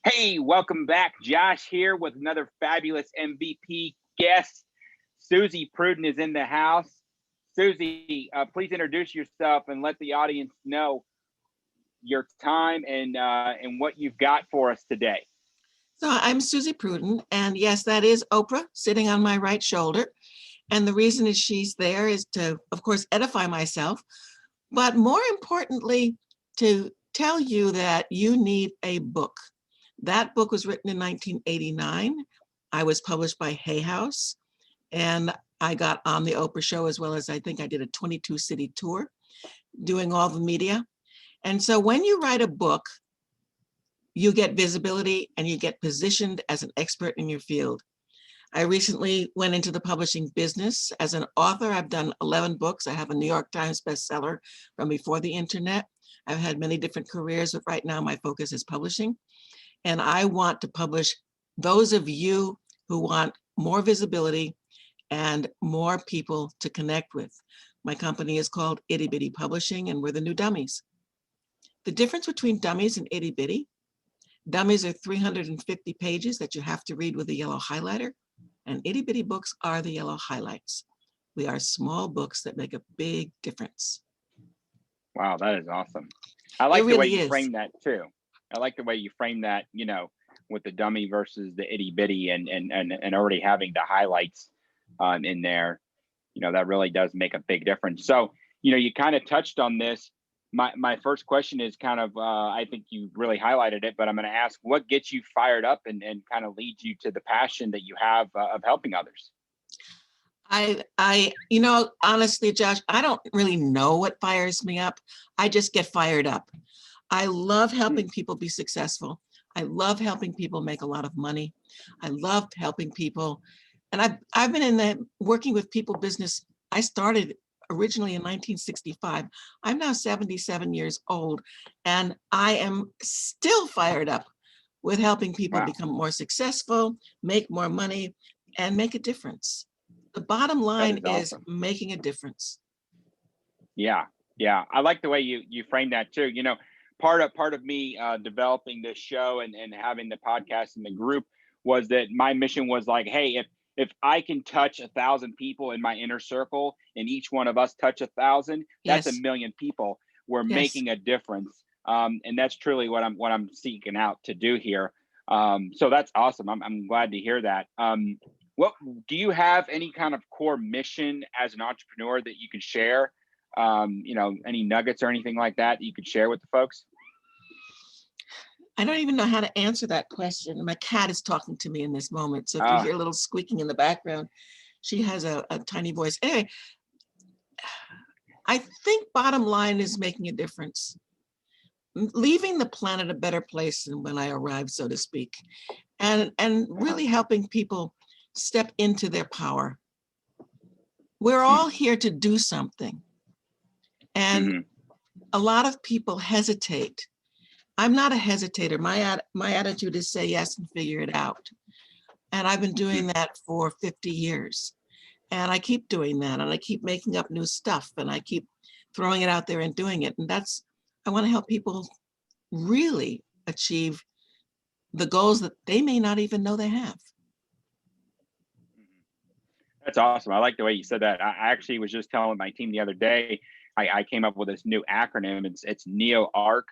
Hey, welcome back. Josh here with another fabulous MVP guest. Suzy Prudden is in the house. Suzy, please introduce yourself and let the audience know your time and what you've got for us today. So I'm Suzy Prudden, and yes, that is Oprah sitting on my right shoulder. And the reason is she's there is to, of course, edify myself, but more importantly, to tell you that you need a book. That book was written in 1989. I was published by Hay House, and I got on the Oprah show, as well as I think I did a 22-city tour doing all the media. And so when you write a book, you get visibility and you get positioned as an expert in your field. I recently went into the publishing business as an author. I've done 11 books. I have a New York Times bestseller from before the internet. I've had many different careers, but right now my focus is publishing. And I want to publish those of you who want more visibility and more people to connect with. My company is called Itty Bitty Publishing, and we're the new dummies. The difference between dummies and itty bitty: dummies are 350 pages that you have to read with a yellow highlighter, and itty bitty books are the yellow highlights. We are small books that make a big difference. Wow, that is awesome. I It like the way really you is. frame that too. I like the way you frame that, with the dummy versus the itty bitty and already having the highlights in there. That really does make a big difference. So, you kind of touched on this. My first question is kind of, I think you really highlighted it, but I'm going to ask, what gets you fired up and kind of leads you to the passion that you have of helping others? Honestly, Josh, I don't really know what fires me up. I just get fired up. I love Hmm. helping people be successful. I love helping people make a lot of money. I love helping people. And I've been in the working with people business. I started originally in 1965. I'm now 77 years old, and I am still fired up with helping people Wow, become more successful, make more money, and make a difference. The bottom that line is is awesome. making a difference. Yeah, yeah, I like the way you frame that too. Part of me developing this show and having the podcast and the group was that my mission was like, hey, if I can touch 1,000 people in my inner circle, and each one of us touch 1,000, that's a Yes, million people. We're yes. making a difference, and that's truly what I'm seeking out to do here. So that's awesome. I'm glad to hear that. What do you have any kind of core mission as an entrepreneur that you can share? Any nuggets or anything like that you could share with the folks? I don't even know how to answer that question. My cat is talking to me in this moment. So if you Uh, hear a little squeaking in the background, she has a tiny voice. Anyway, I think bottom line is making a difference, leaving the planet a better place than when I arrived, so to speak, and really helping people step into their power. We're all here to do something. And mm-hmm. a lot of people hesitate. I'm not a hesitator. My attitude is say yes and figure it out. And I've been doing that for 50 years. And I keep doing that. And I keep making up new stuff. And I keep throwing it out there and doing it. And I want to help people really achieve the goals that they may not even know they have. That's awesome. I like the way you said that. I actually was just telling my team the other day, I came up with this new acronym. It's NEO ARC.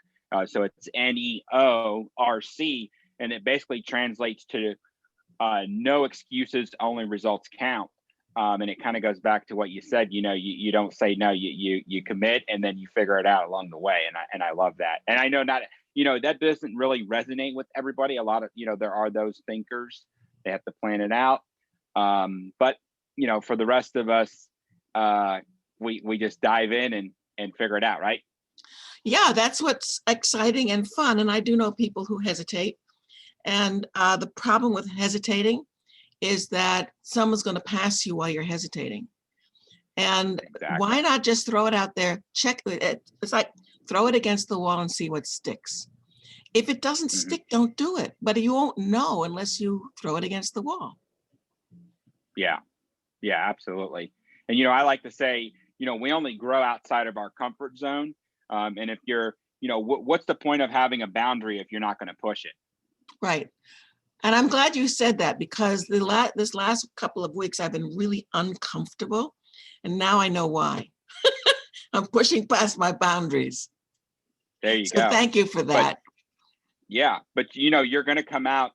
So it's NEORC, and it basically translates to no excuses, only results count. And it kind of goes back to what you said. You don't say no, you commit, and then you figure it out along the way. And I love that. And I know not that doesn't really resonate with everybody. A lot of there are those thinkers. They have to plan it out. But for the rest of us, we just dive in and figure it out, right? Yeah, that's what's exciting and fun. And I do know people who hesitate. And the problem with hesitating is that someone's going to pass you while you're hesitating. And Exactly. why not just throw it out there? Check it. It's like throw it against the wall and see what sticks. If it doesn't Hmm. stick, don't do it. But you won't know unless you throw it against the wall. Yeah. Yeah, absolutely. And I like to say, we only grow outside of our comfort zone. And if you're, what's the point of having a boundary if you're not going to push it? Right. And I'm glad you said that, because this last couple of weeks I've been really uncomfortable, and now I know why. I'm pushing past my boundaries. There you So go. thank you for But that. yeah, but you're going to come out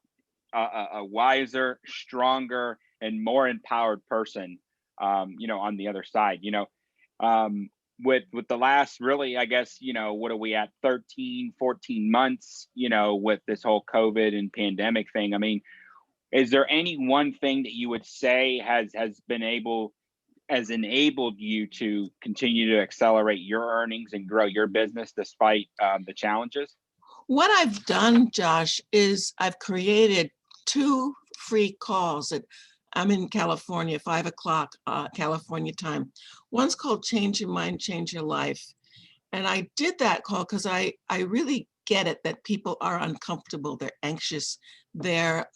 a wiser, stronger, and more empowered person, on the other side. With the last, really, I guess, what are we at, 13, 14 months, with this whole COVID and pandemic thing. I mean, is there any one thing that you would say has enabled you to continue to accelerate your earnings and grow your business despite the challenges? What I've done, Josh, is I've created 2 free calls that I'm in California, 5 o'clock California time. One's called Change Your Mind, Change Your Life. And I did that call because I really get it that people are uncomfortable, they're anxious, they're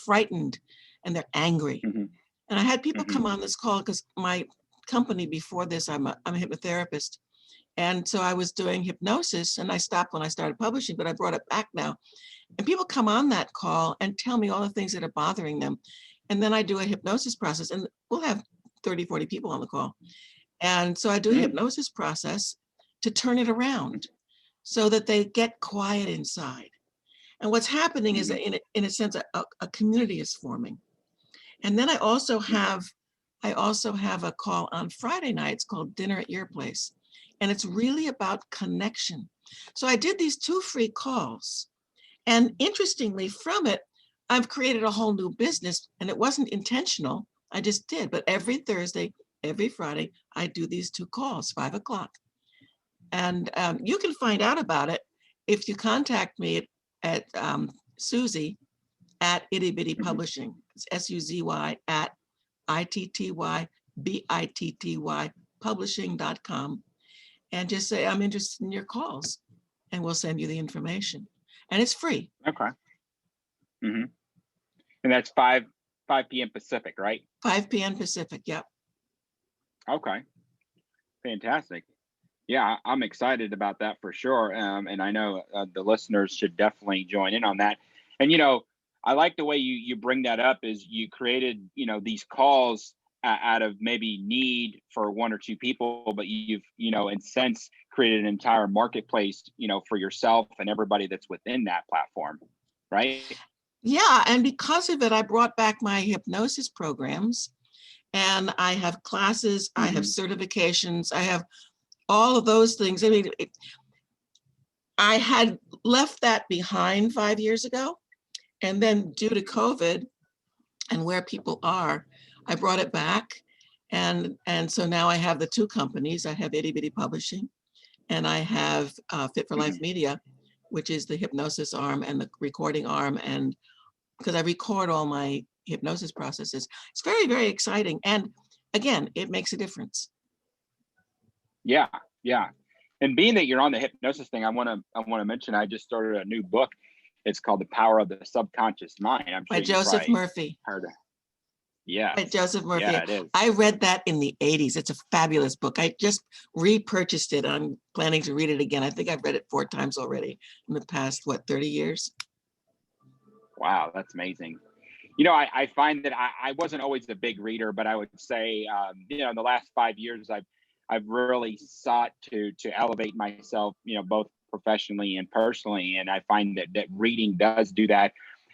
frightened, and they're angry. Hmm. And I had people Hmm. come on this call because my company before this, I'm a hypnotherapist. And so I was doing hypnosis, and I stopped when I started publishing, but I brought it back now. And people come on that call and tell me all the things that are bothering them. And then I do a hypnosis process, and we'll have 30, 40 people on the call. And so I do a Mm. hypnosis process to turn it around so that they get quiet inside. And what's happening is Hmm. that in a sense, a community is forming. And then I also have a call on Friday nights called Dinner at Your Place. And it's really about connection. So I did these 2 free calls. And interestingly, from it, I've created a whole new business, and it wasn't intentional. I just did. But every Thursday, every Friday, I do these 2 calls, 5 o'clock. And you can find out about it if you contact me at Suzy at Itty Bitty Hmm. Publishing. It's SUZY at ITTYBITTY publishing.com, and just say, I'm interested in your calls, and we'll send you the information. And it's free. Okay. Hmm. And that's 5 p.m. Pacific, right? 5 p.m. Pacific. Yep. Okay. Fantastic. Yeah, I'm excited about that for sure. And I know the listeners should definitely join in on that. And, I like the way you bring that up, is you created, these calls out of maybe need for 1 or 2 people, but you've, in sense created an entire marketplace, for yourself and everybody that's within that platform. Right. Yeah. And because of it, I brought back my hypnosis programs, and I have classes, I have Hmm. certifications, I have all of those things. I mean, I had left that behind 5 years ago. And then due to COVID and where people are, I brought it back. And so now I have the 2 companies. I have Itty Bitty Publishing, and I have Fit for Life Hmm. Media, which is the hypnosis arm and the recording arm. And because I record all my hypnosis processes, it's very, very exciting. And again, it makes a difference. Yeah. Yeah. And being that you're on the hypnosis thing, I want to mention I just started a new book. It's called The Power of the Subconscious Mind. I'm By sure you Joseph probably Murphy. heard of. By Yes. Joseph Yeah, Murphy. it is. I read that in the 80s. It's a fabulous book. I just repurchased it. I'm planning to read it again. I think I've read it 4 times already in the past, 30 years? Wow, that's amazing. I find that I wasn't always a big reader, but I would say, in the last 5 years, I've really sought to elevate myself, both professionally and personally. And I find that reading does do that.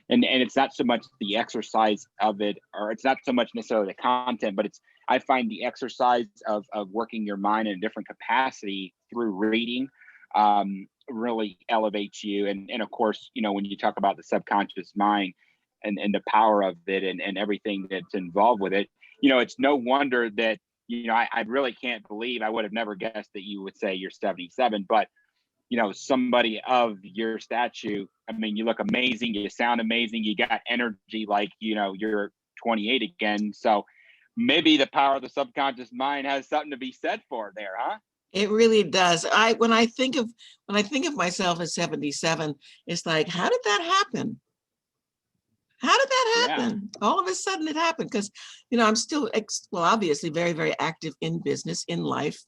And it's not so much the exercise of it, or it's not so much necessarily the content, but I find the exercise of working your mind in a different capacity through reading really elevates you. And of course, when you talk about the subconscious mind and the power of it and everything that's involved with it, it's no wonder that, I really can't believe, I would have never guessed that you would say you're 77, but somebody of your statue, I mean, you look amazing, you sound amazing, you got energy like, you're 28 again. So maybe the power of the subconscious mind has something to be said for there, huh? It really does. When I think of myself as 77, it's like, how did that happen? How did that Yeah. happen? All of a sudden it happened because, I'm still, well, obviously very, very active in business, in life.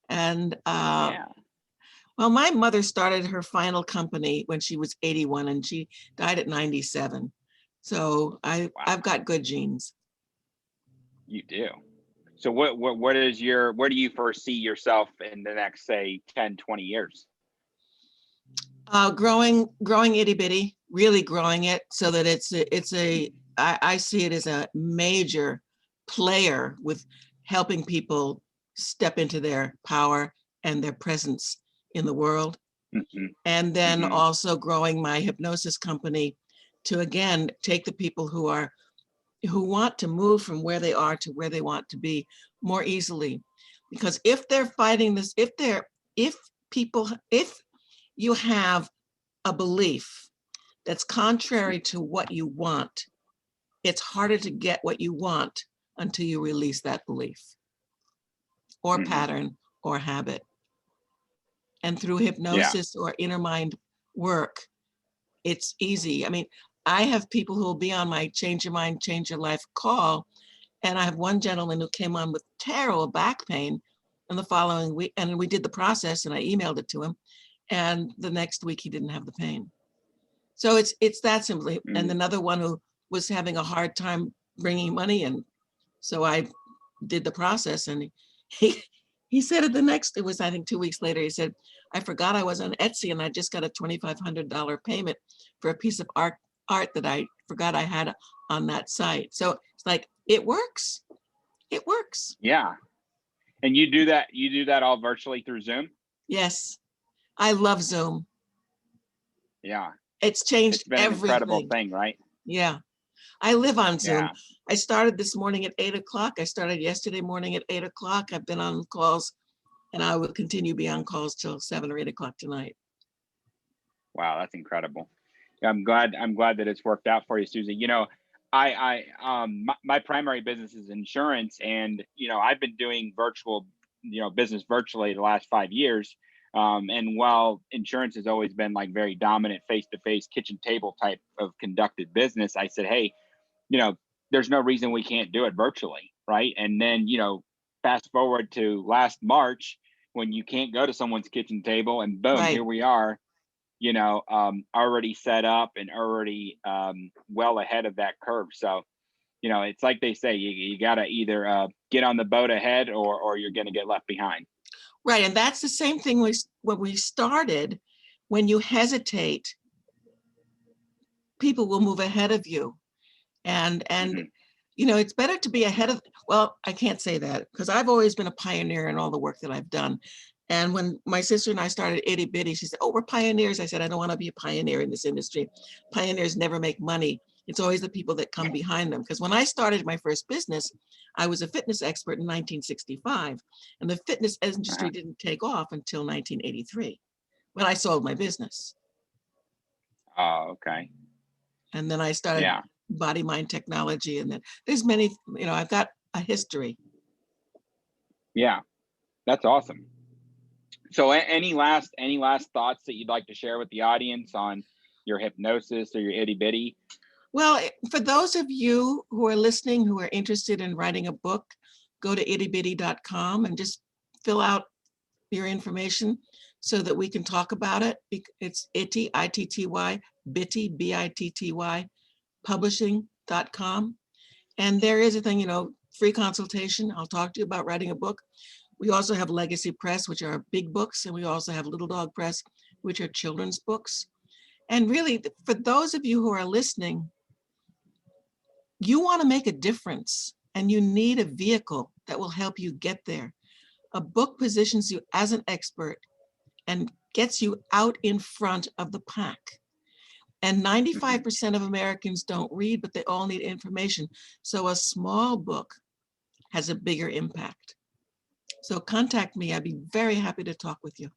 And Yeah. Well, my mother started her final company when she was 81 and she died at 97. So Wow, I've got good genes. you do. So what is where do you foresee yourself in the next, say, 10, 20 years? Growing itty bitty, really growing it so that I see it as a major player with helping people step into their power and their presence in the world. Mm-hmm. And then Mm-hmm. also growing my hypnosis company to, again, take the people who want to move from where they are to where they want to be more easily. Because if they're fighting this, if you have a belief that's contrary to what you want, it's harder to get what you want until you release that belief or Mm-hmm. pattern or habit. And through Yeah. hypnosis or inner mind work, it's easy. I mean, I have people who will be on my Change Your Mind, Change Your Life call. And I have one gentleman who came on with terrible back pain. And the following week, and we did the process and I emailed it to him. And the next week he didn't have the pain. So it's that simply. And Mm-hmm. another one who was having a hard time bringing money in. So I did the process and he said it was, I think 2 weeks later, he said, I forgot I was on Etsy and I just got a $2,500 payment for a piece of art that I forgot I had on that site. So it's like, it works. It works. Yeah. And you do that all virtually through Zoom? Yes. I love Zoom. Yeah. It's changed It's been an incredible everything. thing, right? Yeah. I live on Zoom. Yeah. I started this morning at 8 o'clock. I started yesterday morning at 8 o'clock. I've been on calls and I will continue to be on calls till 7 or 8 o'clock tonight. Wow, that's incredible. I'm glad that it's worked out for you, Suzy. You know, my primary business is insurance, and I've been doing virtual, business virtually the last 5 years. And while insurance has always been like very dominant face-to-face kitchen table type of conducted business, I said, hey, there's no reason we can't do it virtually, right? And then fast forward to last March when you can't go to someone's kitchen table, and boom, Right. here we are, already set up and already well ahead of that curve. So, it's like they say, you got to either get on the boat ahead or you're going to get left behind. Right. And that's the same thing when we started. When you hesitate, people will move ahead of you. And Mm-hmm. it's better to be ahead of, well, I can't say that because I've always been a pioneer in all the work that I've done. And when my sister and I started Itty Bitty, she said, oh, we're pioneers. I said, I don't want to be a pioneer in this industry. Pioneers never make money. It's always the people that come behind them. Because when I started my first business, I was a fitness expert in 1965. And the fitness industry Uh-huh. didn't take off until 1983 when I sold my business. Oh, okay. And then I started Yeah. body mind technology. And then there's many, I've got a history. Yeah. That's awesome. So any last thoughts that you'd like to share with the audience on your hypnosis or your itty bitty? Well, for those of you who are listening, who are interested in writing a book, go to ittybitty.com and just fill out your information so that we can talk about it. It's itty, I-T-T-Y, bitty, B-I-T-T-Y, publishing.com. And there is a thing, free consultation. I'll talk to you about writing a book. We also have Legacy Press, which are big books, and we also have Little Dog Press, which are children's books. And really, for those of you who are listening, you want to make a difference and you need a vehicle that will help you get there. A book positions you as an expert and gets you out in front of the pack. And 95% of Americans don't read, but they all need information. So a small book has a bigger impact. So contact me. I'd be very happy to talk with you.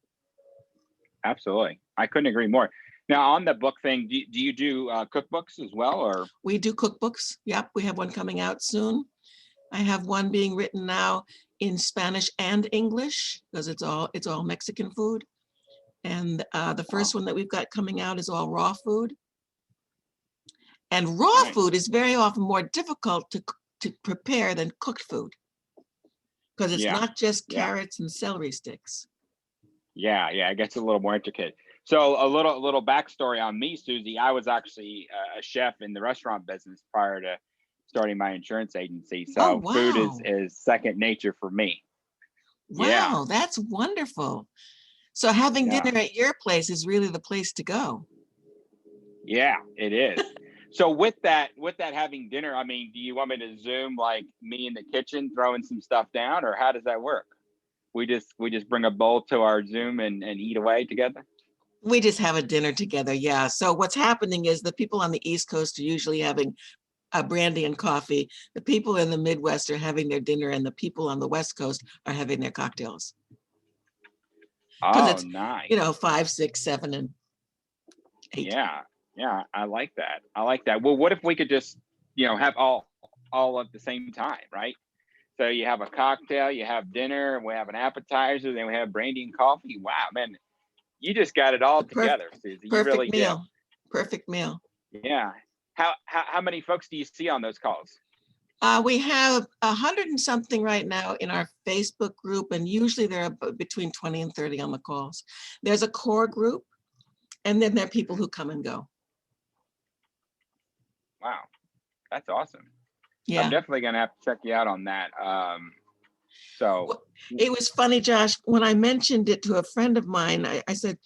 Absolutely. I couldn't agree more. Now, on the book thing, do you do cookbooks as well, or? We do cookbooks. Yep, we have one coming out soon. I have one being written now in Spanish and English because it's all Mexican food. And the first one that we've got coming out is all raw food. And raw food is very often more difficult to prepare than cooked food because it's not just carrots and celery sticks. Yeah, yeah, it gets a little more intricate. So a little backstory on me, Susie. I was actually a chef in the restaurant business prior to starting my insurance agency. Oh, So food is wow. is second nature for me. Yeah, Wow, that's wonderful. So having yeah, dinner at your place is really the place to go. yeah, it is. So with that having dinner, I mean, do you want me to Zoom like me in the kitchen throwing some stuff down, or how does that work? We just bring a bowl to our Zoom and eat away together. We just have a dinner together, yeah. So what's happening is the people on the East Coast are usually having a brandy and coffee. The people in the Midwest are having their dinner, and the people on the West Coast are having their cocktails. Because Oh, it's, nice. 5, 6, 7, and 8. Yeah, yeah, I like that. I like that. Well, what if we could just, have all at the same time, right? So you have a cocktail, you have dinner, and we have an appetizer, then we have brandy and coffee. Wow, man, you just got it all The together, Susie. You perfect really do. meal. Perfect meal. Yeah. How many folks do you see on those calls? We have 100 and something right now in our Facebook group, and usually there are between 20 and 30 on the calls. There's a core group, and then there are people Mhm. who come and go. Wow, that's awesome. I'm Yeah. definitely gonna have to check you out on that. So Well, it was funny, Josh, when I mentioned it to a friend of mine, I said,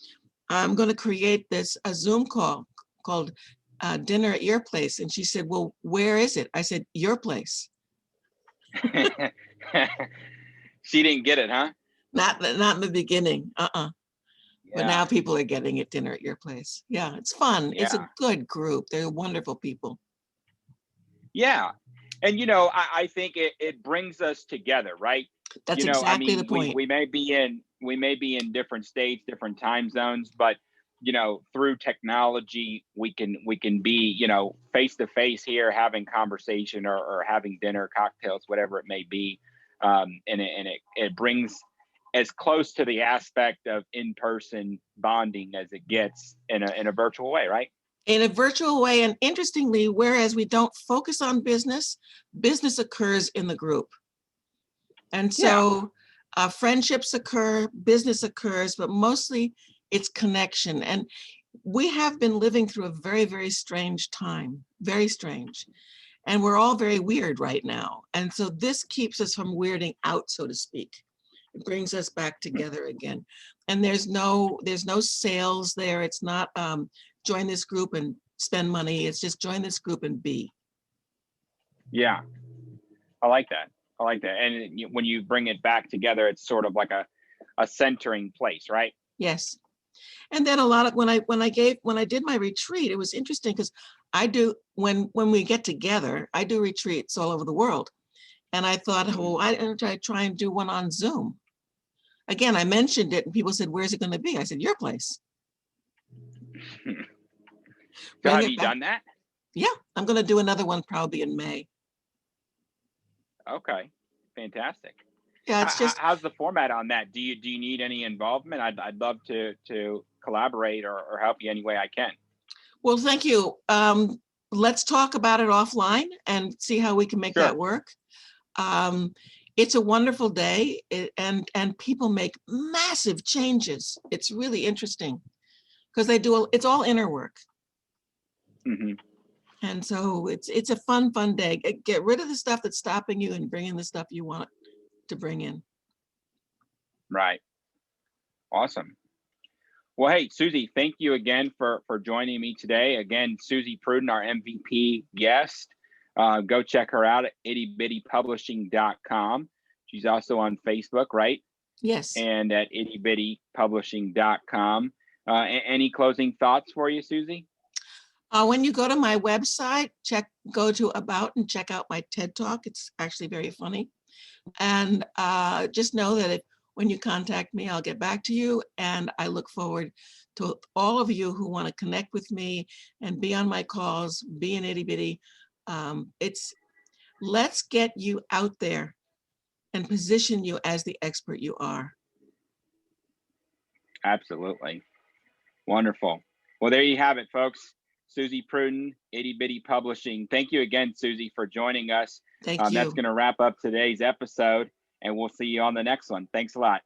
I'm going to create a Zoom call called Dinner at Your Place. And she said, well, where is it? I said, your place. she didn't get it, huh? Not in the beginning. But Yeah, now people are getting it, Dinner at Your Place. Yeah, it's fun. It's a yeah. good group. They're wonderful people. Yeah. And I think it brings us together, right? That's I exactly the mean, we point. we may be in different states, different time zones, but through technology, we can be, face to face here having conversation or having dinner, cocktails, whatever it may be. And it brings as close to the aspect of in-person bonding as it gets in a virtual way, right? In a virtual way. And interestingly, whereas we don't focus on business, business occurs in the group. And Yeah. so friendships occur, business occurs, but mostly it's connection. And we have been living through a very, very strange time, very strange. And we're all very weird right now. And so this keeps us from weirding out, so to speak. It brings us back together again. And there's no sales there. It's not join this group and spend money. It's just join this group and be. Yeah. I like that. I like that. And when you bring it back together, it's sort of like a centering place, right? Yes. And then a lot of when I did my retreat, it was interesting because I do when we get together, I do retreats all over the world. And I thought, Mhm. oh, I try and do one on Zoom. Again, I mentioned it and people said, where's it going to be? I said, your place. So Bring have it you back. done that? Yeah, I'm going to do another one probably in May. Okay, fantastic. Yeah, How, it's how, just, how's the format on that? Do you need any involvement? I'd love to collaborate or help you any way I can. well, thank you. Let's talk about it offline and see how we can make that Sure. work. Um, it's a wonderful day and people make massive changes. It's really interesting because it's all inner work. Hmm. And so it's a fun day. Get rid of the stuff that's stopping you and bring in the stuff you want to bring in. Right. Awesome. Well, hey, Susie, thank you again for joining me today. Again, Suzy Prudden, our MVP guest. Go check her out at ittybittypublishing.com. She's also on Facebook, right? Yes. And at ittybittypublishing.com. Any closing thoughts for you, Susie? When you go to my website, go to About and check out my TED Talk. It's actually very funny. And just know that when you contact me, I'll get back to you. And I look forward to all of you who want to connect with me and be on my calls, be an itty bitty. Let's get you out there and position you as the expert you are. Absolutely. Wonderful. Well, there you have it, folks. Suzy Prudden, Itty Bitty Publishing. Thank you again, Susie, for joining us. Thank That's you. going to wrap up today's episode, and we'll see you on the next one. Thanks a lot.